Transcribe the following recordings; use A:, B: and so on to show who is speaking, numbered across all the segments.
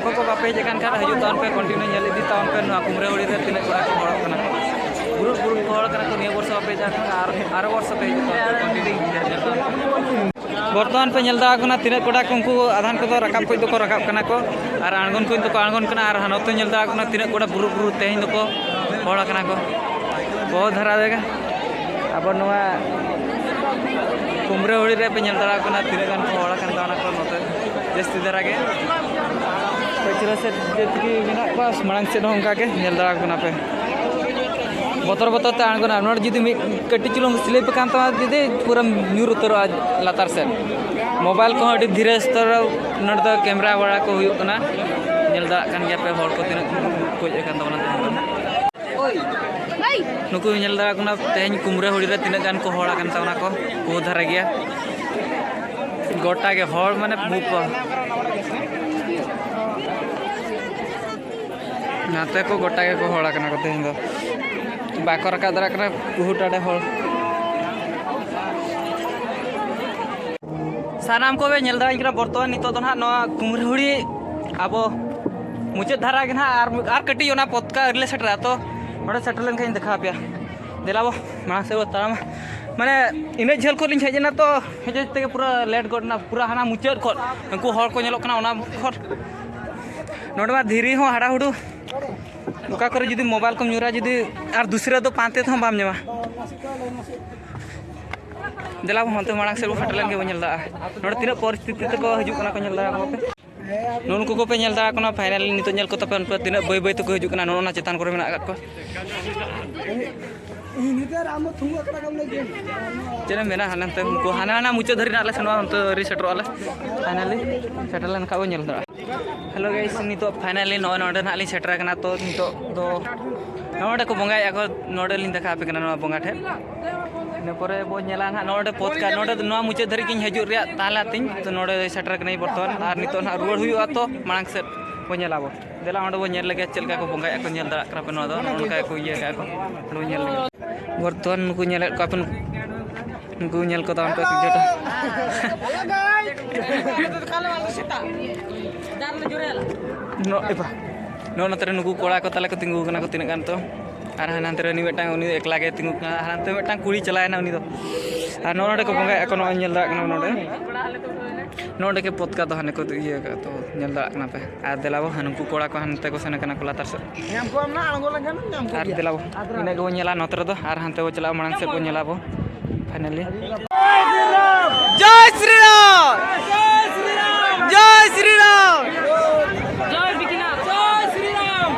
A: ᱚᱠᱚᱭ ᱠᱚ ᱵᱟᱯᱮ ᱦᱮᱡ ᱟᱠᱟᱱ ᱠᱷᱟᱱ ᱦᱤᱡᱩᱜ ᱛᱟᱵᱚᱱ ᱯᱮ ᱠᱚᱱᱴᱤᱱᱤউ ᱧᱮᱞ ᱤᱫᱤ ᱛᱟᱵᱚᱱ ᱯᱮ ᱱᱚᱣᱟ ᱠᱩᱢᱲᱟᱹᱦᱩᱲᱤ ᱨᱮ ᱛᱤᱱᱟᱹᱜ ᱠᱚᱲᱟ ᱠᱚ ᱦᱚᱲᱚᱜ ᱠᱟᱱᱟ ᱜᱨᱩᱯ ᱜᱨᱩᱯ ᱠᱚ ᱦᱚᱲ ᱠᱟᱱᱟ ᱠᱚ ᱱᱤᱭᱟᱹ ᱵᱚᱨᱥᱚ ᱵᱟᱯᱮ ᱦᱮᱡ ᱟᱠᱟᱱ ᱟᱨᱚ ᱵᱚᱨᱥᱚ ᱯᱮ ᱦᱤᱡᱩᱜ ᱛᱟᱵᱚᱱ ᱯᱮ ᱠᱚᱱᱴᱤᱱᱤউ ᱧᱮᱞ ᱛᱟᱵᱚᱱ बर्तमान पे नल दागना तीन कोड़ा को उनको आधान को रकाब को तो रकाब करना को और आंगन को तो आंगन करना और हनोते नल दागना तीन कोड़ा बुरु बुरु तेहन को होड़ करना को बहुत धरा देगा अब नवा कुमड़ाहुड़ी रे पे नल दागना तीन गान को होड़ करना को नोते जस्ती धरा के पचरा से जेतकी मेना को मांग से होंका के नल दागना पे बतर बतर ते आंगन नोड़ जुदी कटी चुलुंग स्लिप कान तो जुदी पूरा न्यूर उतर लातार से मोबाइल को अभी धीरे स्तर नोड़ दो कैमरा वाला को हुई कना नल दा कान गया पे होड़ को तीन कोई एकान तबना नुकु नल दा कना तेहन कुमड़ाहुड़ी रे तीन गान को होड़ कान तबना को बहुत धरा गया गोटा के होड़ माने बुप नाते को गोटा के को होड़ काना को तेहन दो बाको रका दरा कना बहुत आड़े होड़ सानाम को बे नेल दाई करा बर्तमान नितो तो ना नवा कुमड़ाहुड़ी अब मुचाद धारा के ना आर कटी ओना पतका अरले सेटरा तो नोडे सेटल लेन खाइन देखा पे देलाबो मांग से ताराम माने इने झेल को लिन हेजना तो हेजे ते पूरा लेट गडना पूरा हाना मुचाद को उनको होड़ को नेलो कना ओना खर नोडे मा धीरी हो हाड़ा हुडू ओका करे जुदी मोबाइल को न्यूरा जुदी और दूसरा तो पाते तो बाम जमा देला हनते मांग से फटलेन के बनेल दा नोडे तीन परिस्थिति ते को हिजु कना को नेल दा को पे नुनको को पे नेल दा कना फाइनल नितो नेल को तपे उन तीन बय बय तो को हिजु कना नोना चेतान करे मेना को नितर आम थुंगा करा कम लगे चले मेना हनते को हाना मुचे धरि नाले सनवा हनते रिसेटर वाले फाइनली सेटलन का नेल दा हेलो गाइस नितो फाइनली नोडे ना लिन सेटर कना तो नितो दो नोडे को बंगाया को नोडे लिन देखा पे कना बंगा ठे ने परे बो नेला ना नोडे पोतका नोडे नो मुचे धरि किन हजु रिया ताला तिन तो नोडे सेटर कनै बर्तमान और नितो ना रुवाड़ हुआ तो मांग से बो नेलाबो देला ओंडे बो नेल लगे चलका को बंगाया को नेल दा करा पे नो दो नोनका को ये का को नो नेल लगे बर्तमान को नेल को अपन नुकु नेल को तान पे जेटा नो एपा नो नतरे नुकु कोड़ा को तले को तिंगु कना को तिनक गान तो और हानते रे नि मेटांग उनी एकला के तिंगु कना हानते मेटांग कुड़ी चलायना उनी तो और नोडे को बंगा एको नो नेल दा कना नोडे के पतका तो हाने को ये का तो नेल दा कना पे आ देलाबो हानुकु कोड़ा को हानते को सने कना को लातार से नाम को हमना आंगो लगन नाम को और देलाबो इने को नेला नतरे दो और हानते को चला मांग से को नेलाबो फाइनली जय श्री राम जय श्री राम जय श्री राम जय बिकिना जय श्री राम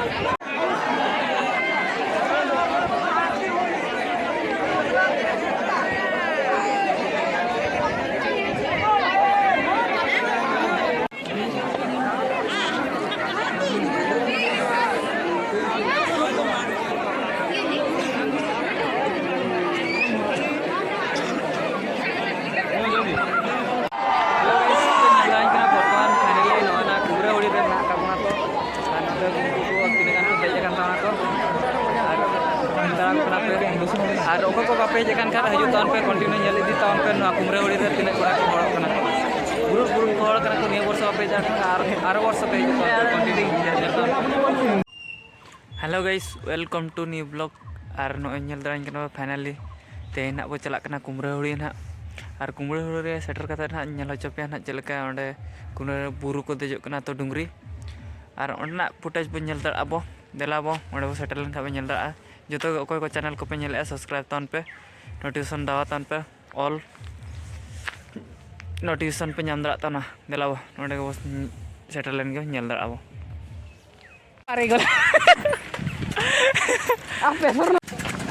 A: और ओको को बापे जेकान खान हजू तावन पे कंटिन्यू नेल इदी तावन पे नवा कुमड़ाहुड़ी रे तीन कोड़ा को होड़ कना ग्रुप ग्रुप को होड़ कना को निया वर्ष बापे जान और वर्ष पे हजू कंटिन्यू नेल hello guys welcome to new blog और नो नेल दारान कना फाइनली तेना बो चला कना कुमड़ाहुड़ी ना और कुमड़ाहुड़ी रे सेटर कथा ना नेल हचो पे ना चलका ओंडे कुनो बुरु को देजो कना तो डुंगरी और ओंडना फुटेज बो नेल दार अबो देलाबो ओंडे बो सेटल लन का बो नेल दा जो तो अकोय को चैनल को पे नेल सब्सक्राइब तान पे नोटिफिकेशन दावा तान पे ऑल नोटिफिकेशन पे नाम दरा ताना देलाबो नोडे को सेटल लेन के नेल दरा आबो अरे गल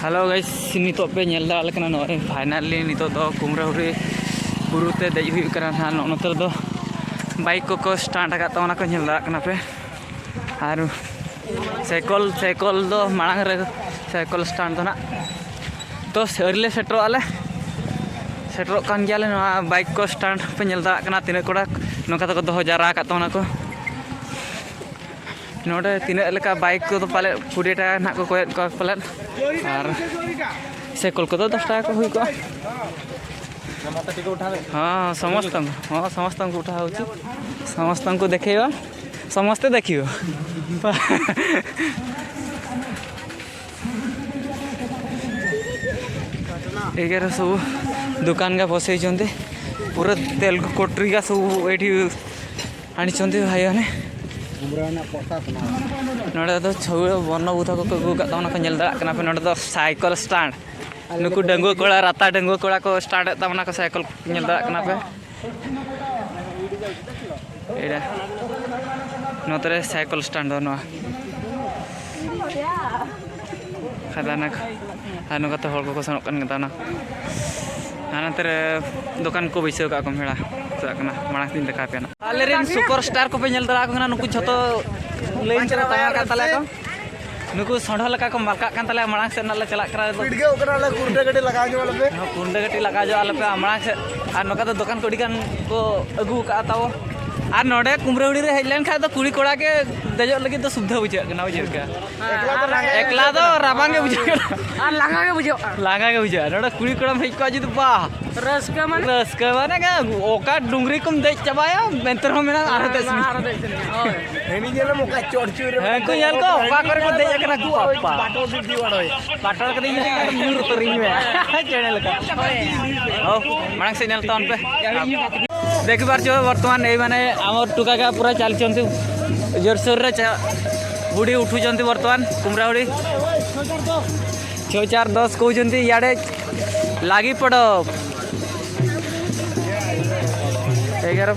A: हेलो गाइस नितो पे नेल दरा लेकना नो फाइनली नितो दो कुमड़ाहुड़ी बुरु ते देज हुई कना ना नोतर दो बाइक को स्टार्ट का ताना को नेल दरा कना पे और साइकल दो मांग रे साइकल स्टैंड तो ना तो सरले सेटर आले सेटर कान गया ले बाइक को स्टैंड पे नेल दा कना तीन कोड़ा नोका तो दो जरा का तो ना को नोडे तीन लेका बाइक को तो पाले 20 टाका ना को कोय को पाले और साइकल को तो 10 टाका को हुई को हाँ समस्त को उठा हो समस्त को देखेबा समस्ते देखियो एगार सब दुकान का बसई पूरा तेल कोटरी का सब ये आनी भाई मैंने नोड़े तो छौ बनभूत को नोड़े तो साइकिल स्टैंड नुकु डंगुआ कोड़ा राता डंगुआ कोड़ा को स्टार्ट तमना को साइकिल पे एडा नोतरे साइकिल स्टैंड दो खतरनाक हानो कते हर को सनक कन गताना हानतरे दुकान को बैसे का मेड़ा चकना मांग दिन देखा पे आलेरिन सुपरस्टार को पे नेल दरा को नुकु झतो लेन चला तया का तले को नुकु संढा लका को मलका कान तले मांग से नले चला करा पीडगे ओकरा ले कुंडे गटी लगा जो वाला पे कुंडे गटी लगा जो वाला पे मांग से आ नका तो दुकान कोडी कान को अगु का ताओ आ नोडे कुमरेउडी रे हेलेन खा तो कुड़ी कोड़ा के देजो लगी तो सुविधा बुझे ना बुझे का एकला तो राबांग के बुझे आ लांगा के बुझे नोडे कुड़ी कोड़ा भेज को आजि तो बा रसका माने का ओका डुंगरी कुम दे चबाया मेंतर हो मेना आरे देस ओय हेनी जेले मोका चोरचूर है को यार को ओका करे को दे एकरा को पापा पाटो दी वाडो पाटो के दे मूर तो रिंग में चैनल का ओ मांग से नेल तन पे देख पार बर्तमान ये माने आम टुका का पूरा चलती जोरसोर बुढ़ी उठुंट बर्तमान कुमरा बुढ़ी 6 4 10 कहते इे लगी पड़ 11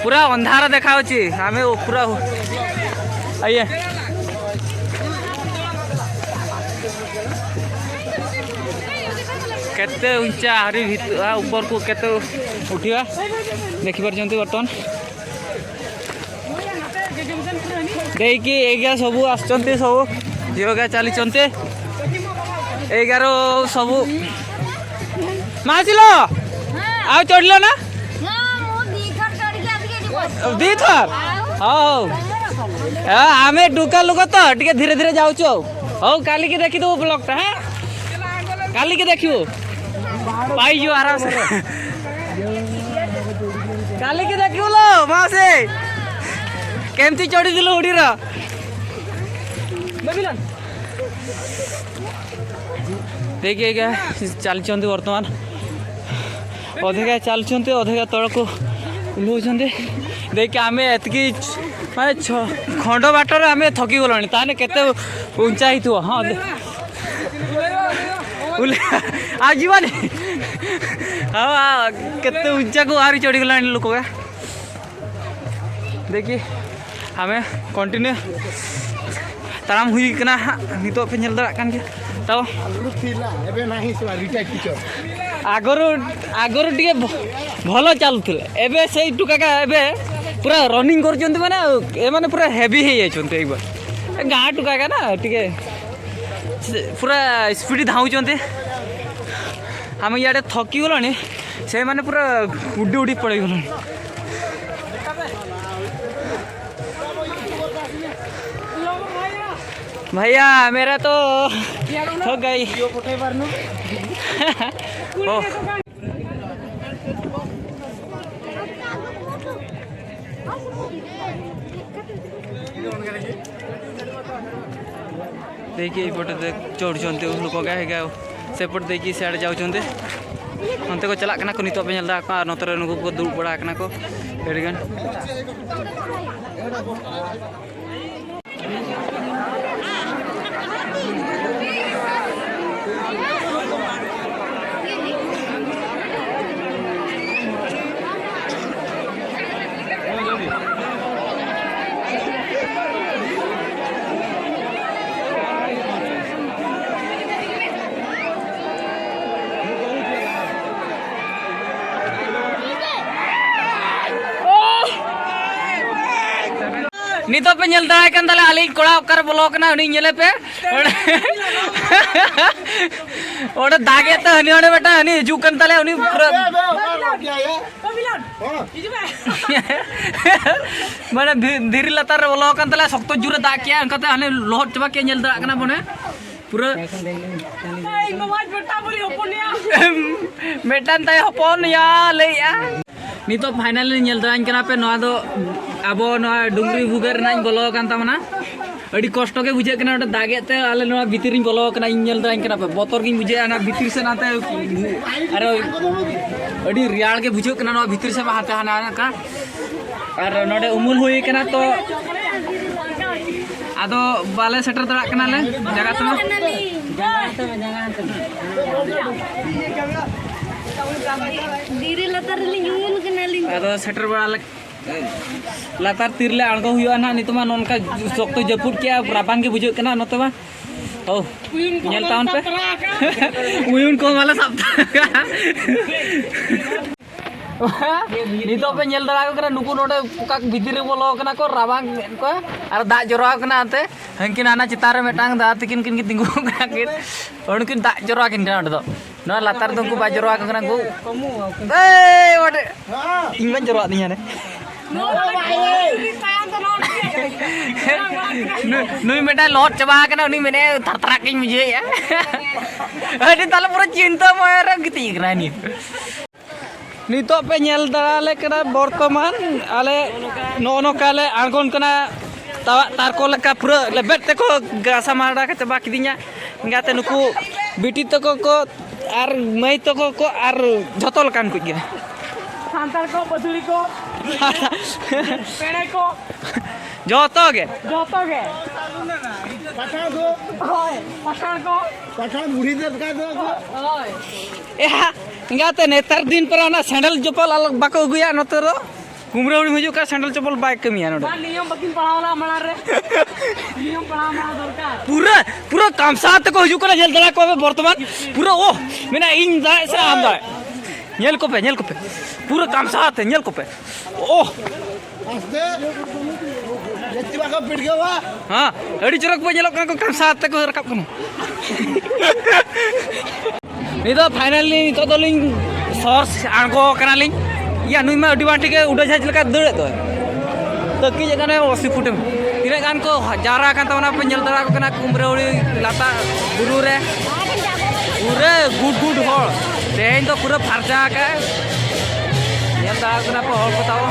A: पूरा अंधार देखा आम पूरा आइए केते ऊंचा हरी ऊपर को केते उठिया देखि परजंती बर्तमान देखि एगा सब आछंती सब योगा चली चंते 11 सब मासिलो आ चढ़लो ना दी थर हां आमे डुका लोग तो टिके धीरे धीरे जाउछो हो काली के देखि दो ब्लॉग ता है काली के देखियो पाई जो आराम से काली के देखियो लो मां से केमती चढ़ी दिलो उड़ी रा बेबिलन देखिए क्या चलचंती वर्तमान अधिका चलचंती अधिका तल को ओह्लौचंती देखिए आम एतकी माने खंड बाटर आम थकी गलानी ताने केते ऊंचा ही थो हाँ आज जीवानी हाँ केते ऊंचा को आरी चढ़ी गला लोक देखिए हमें कंटिन्यू ताराम हुई कना नितो पे नेल दरा कान के तो आगर टे भल चलुले एबे से टुका का एबे पूरा रनिंग कर माने पूरा हेवी हो जाए गाँ टुका का ना टे पूरा स्पीड धाऊँच आम इे थकी गला से मैंने पूरा उड़ी उड़ी पड़े गला भैया मेरा तो हो गई देखिए ये चढ़ लोक क्या सेपट देखिए सियाड़े जाऊँच अंत को चला को नित पे नतरे नुकु को दुड़ बड़ा को एडगान नितो पे नेल दाय कन तले आली कोड़ा ओकर ब्लॉक ना हनी नेले पे ओडे दागे त हनी ओडे बेटा हनी हिजू कन तले हनी पूरा माने धीरे लतार ब्लॉक कन तले सख्त जुरे दाग किया अंकते हनी लोहट चबा के नेल दा कना बने पूरा Medan tay hopon ya leya. Nito finally nyel darañ kana pe noa do abo noa dungri bugar nañ bolo kan tamana. Adi kosto ke bujhe kana oda dage te ale noa bitirin bolo kana nyel darañ kana pe botor gi bujhe ana bitir se nate aro adi real ke bujhe kana noa bitir se ba hate hana ka. Ar node umul hui kana to ado bale setter darak kana le jaga tama. Ado setter bala latar tirle anggo huyo na nito ma nonka sokto japut kia rapang ke bujuk kena noto ma. Oh, nyel tahun pe. Uyun ko malah sabta. Nito pe nyel dara ko kena nuku node kak bidire bolo kena ko rabang ko ar dak jorok kena ante hangkin ana citare metang da tikin kin tinggu kena kit onkin dak jorok kin kena do no latar tungku ba jorok kena go wade ingman jorok niya ne nui meta lot coba kena nui mene tartarakin muje ya adi tala pura cinta moera gitu kena ni. Nito pe nyel darale kena bortoman ale nono kale argon kena tawa tarko leka pura lebet te ko gasa mara ka coba kidinya ngate nuku biti to ko ar mai to ko ar jotol kan ku gina santar ko baduli ko pene ko joto ge pathan budi de ka do ko hoy ya ngate netar din parana sandal jopal alok bako guya notoro kumrauni huju ka sandal jopal bike kemiya nodo niyam bakin pahawla manare niyam pahama dorkar pura kamsat ko huju kana jel dala ko bortoman pura oh mena in da sa amda nyel ko pe pura kamsat nyel ko pe oh aste jetti baka pit gya wa ha adi jorok pe nyelok kana ko kamsat ko rakap kana. Nito finally nito doling source anggo kanaling ya nui ma diwanti ke udah jaj leka deude to teki jagane 80 futem tine kan ko jara kan tawna penyel dara ko kena kumreuri lata guru re pure good hol tein to pura farja ka nyel dara kena ko hol ko taw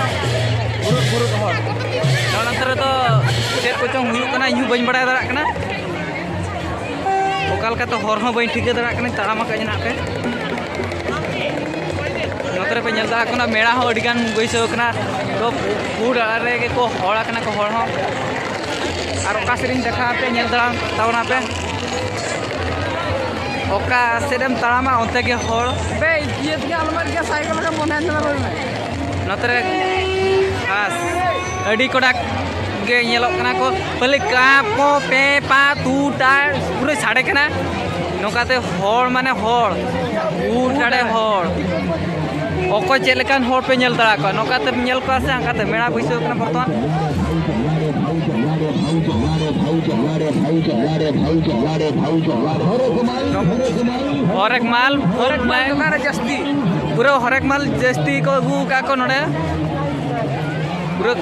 A: buru ko hol nanti to set ko chong huyu kana yu bañ badai dara kana okal ka to hor ho bañ ठीक dara kana tarama ka jana pe नोतरे पे nyel dara kana mera ho adigan goiso kana to food are ke ko hora kana ko hor ho ar oka serin dekha pe nyel dara tawna pe oka serem tarama onte ke hor be iet ke almar ke cycle ka mona na roi नोतरे as adi kodak ge nyelok kana ko pele ka po pe pa tu ta pure sade kana nokate hor mane hor utare hor oko chelekan hor pe nyel dara ko nokate nyel ko ase angkate mera buiso kana bortoman horek mal kare jasti pura horek mal jasti ko gu ka ko node pura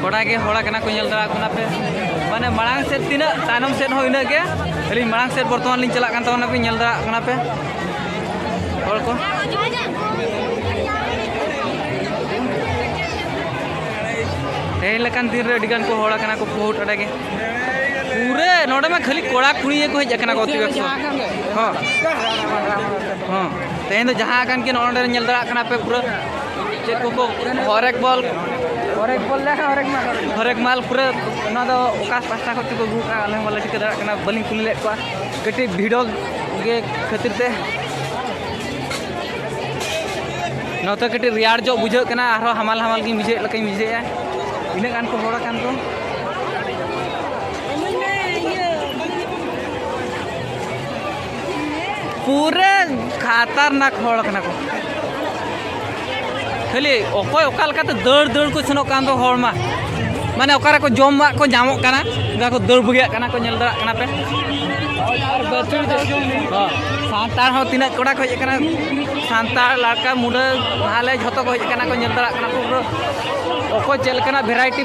A: koda ge hora kana ko nyel dara kana pe mane marang set tina tanom set hoina ge ali marang set bortoman lin chalak kan tawna pe nyel dara kana pe hor ko lekan din re digan ko hora kana ko बहुत अडगे पूरे नोडे में खाली कोड़ा कुड़ी को hedge kana ko tiga हां हां तेन तो जहां कान के नोडे नेल दरा kana पे पूरा चेक को हरेक बॉल ले हरेक माल पूरा ना दो ओकास पास्ता को को गु का ले वाला टिक दरा kana बलिंग कुली ले को कटी भिडो गे खातिर ते नोते कटी रियार जो बुझे kana आरो हमाल की बुझे लकई बुझे इन गान को होड़ा कान को पूरे खतरनाक होड़ कना को खाली ओकोय ओकाल का तो दड़ को सनो कान तो होड़ मा माने ओकारा को जम मा को जामो काना गा को दड़ बगिया काना को नेल दरा काना पे और बचुर हां सांतार हो तीन कोड़ा को हेकना सांतार लड़का मुंडा हाले झतो को हेकना को नेल दड़ा कना को ओको चलकना वैरायटी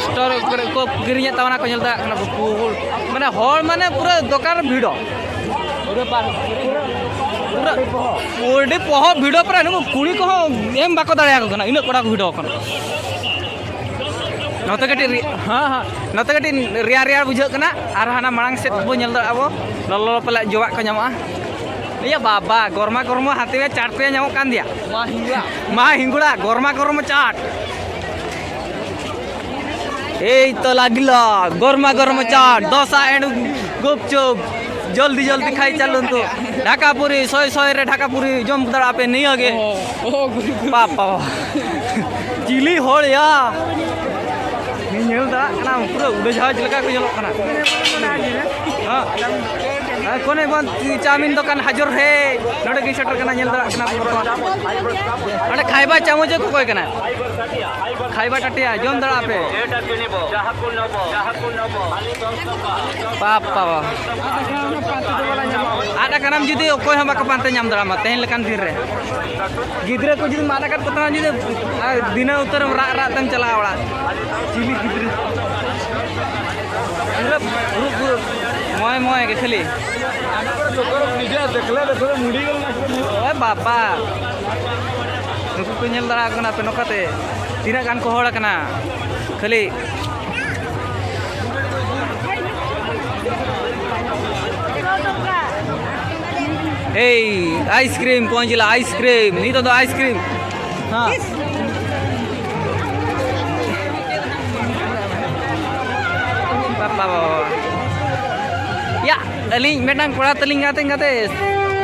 A: स्टोर को गिरिया तवना को नेल दड़ा कना माने हॉल माने पूरा दुकान भिड़ो पूरा पार पूरा ओडे पहो भिड़ो पर नु कुणी को एम बाको दड़या को कना इन कोड़ा को भिड़ो कना नते कटी हां नते कटी रिया बुझो कना आर हाना मांग से बो नेल दड़ा अब ललो पले जोवा को ᱧᱟᱢᱚᱜᱼᱟ iya baba gorma hati में चाट पे ᱧᱟᱢᱚᱜ kan dia मा हिंगुड़ा gorma चाट এই তো লাগিলা gorma চাট দোসা এন্ড গুপচুপ जल्दी खाई चलुन तो ढाका पूरी 100 रे ढाका पूरी जम दड़ा पे नहीं आगे पापा चिली होड़ या नेल दड़ा कना पूरा उड़ाजहाज लगा को जलो कना हां कोने बन चाउमिन दुकान हाजर है नोडे की सेटर कना नेल दड़ा कना अरे खाइबा चामच को कोई कना खाइबा टटिया जम दड़ा पे पापा ada kanam judi okoy hamba ka pante nyam drama tehin lekan dir re gidre ko judi mana kan putana judi dina utar rak tem chala wala cili gidre ruk moy ke khali oy bapa nuku ko nyel dara kana pe nokate tina kan ko hola kana khali hey ice cream कौन जिला ice cream नहीं तो ice cream हाँ बाबा या अलिंग मेटांग कोड़ा तलिंग गाते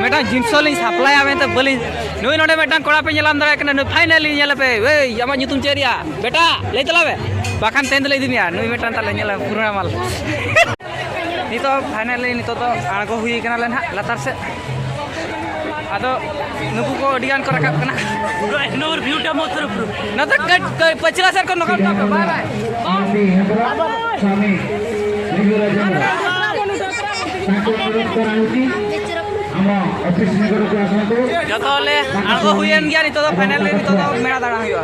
A: मेटांग जिंसो लिंग supply आवे तो बलि नुई नोडे मेटांग कोड़ा पे नेलाम दरा कना फाइनली नेला पे ए आमा nyutum चेरिया बेटा ले चलावे बाखान तेंद ले दिमिया नुई मेटांग ताले नेला पुराना माल नितो फाइनली नितो तो आगो हुई कना लेन हा लातार से आदो नुकु को डिगान को रखा कना नोर व्यू डेमो तरफ न तो कट पछला सर को नकल बाय बाय स्वामी जतो ले आगो हुईन गया नितो तो फाइनली नितो तो मेरा दाड़ा हुआ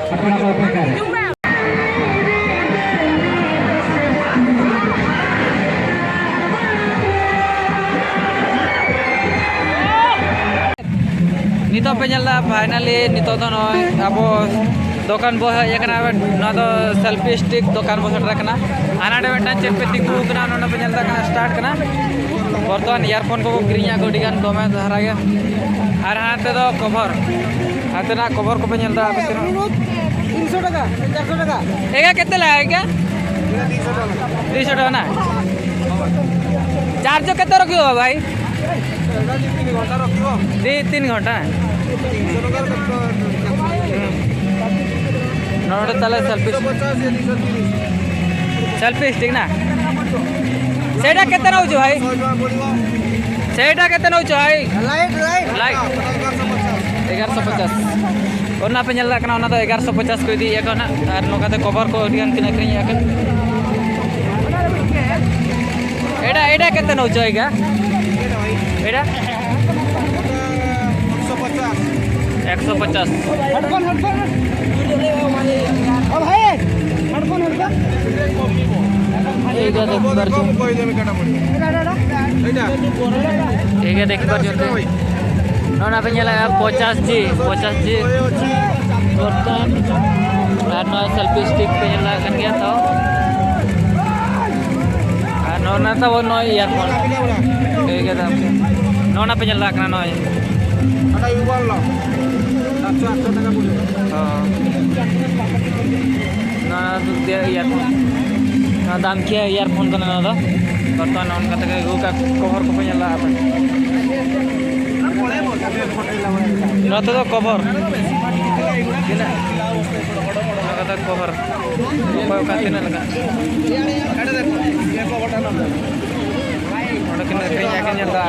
A: नितो पे ñalda फाइनली नितो तो नय अब दुकान बो हे कना ना तो सेल्फी स्टिक दुकान बो सटर कना आनाडे बेटा चेक पे तिकु कना नोना पे ñalda कना स्टार्ट कना बर्तमान इयरफोन को किरिया गोडी गान दोमे धारा गे आर हाते दो कवर हाते ना कवर को पे ñalda अब 300 টাকা 400 টাকা एगा केते लाएगा 300 টাকা ना चार्ज केते रखियो भाई 3 घंटा नोटे तले सेल्फी स्टिक ना सेटा केते नौ भाई सेटा केते नौ भाई लाइट 1150 और ना पे ñalda kana ona do 1150 को दी एको ना आर नोकाते कवर को डिगान किना करिया के एडा केते नौ जाएगा एडा 150 हेडफोन ओ भाई हेडफोन एगा देख पर एगा देख पर जोते नोना पे ñala 50G बर्तन और नो सेल्फी स्टिक पे ñala kan गया तो और नोना तो वो नो ईयरफोन एगा दाम नोना पे ñala kana नो ada yual lo 100 টাকা পড়বে ना dia ईयरफोन ना दाम क्या ईयरफोन kana ना बर्तन ऑन करते के गो का कवर को पे ñala apa ना तो कवर किना ना कता कवर कोई का किना लगा ada deh ये को बटन ना किना के ñala